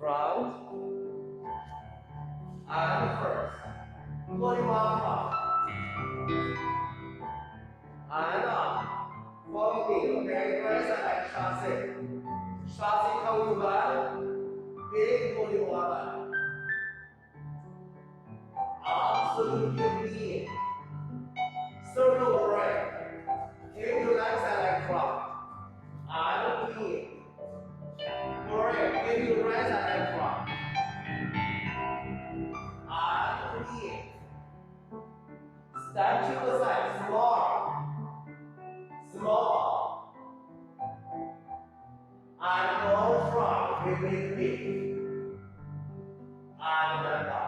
front, and first. 41 front. And up. Forming, okay, first like chassis. Chassis come to back. Big 41 back. Absolutely. Circle break. Take your left side like front. And in. Break. Take your right side like front. And in. Step to the side. Small. Small. And go front. Big. And then down.